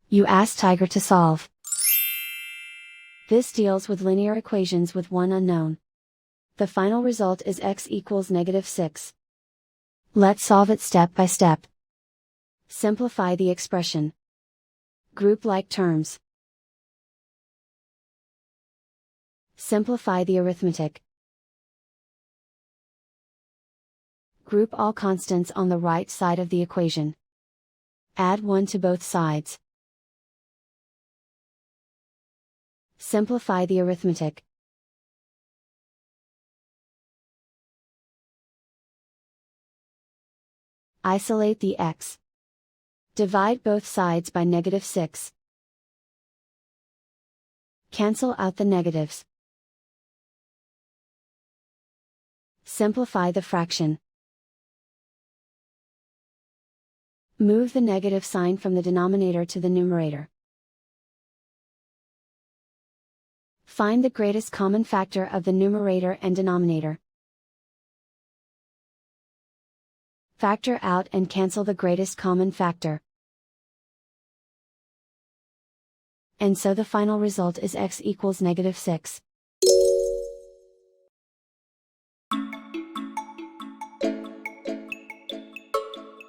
You ask Tiger to solve. This deals with linear equations with one unknown. The final result is x equals -6. Let's solve it step by step. Simplify the expression. Group like terms. Simplify the arithmetic. Group all constants on the right side of the equation. Add 1 to both sides. Simplify the arithmetic. Isolate the x. Divide both sides by -6. Cancel out the negatives. Simplify the fraction. Move the negative sign from the denominator to the numerator. Find the greatest common factor of the numerator and denominator. Factor out and cancel the greatest common factor. And so the final result is x equals -6.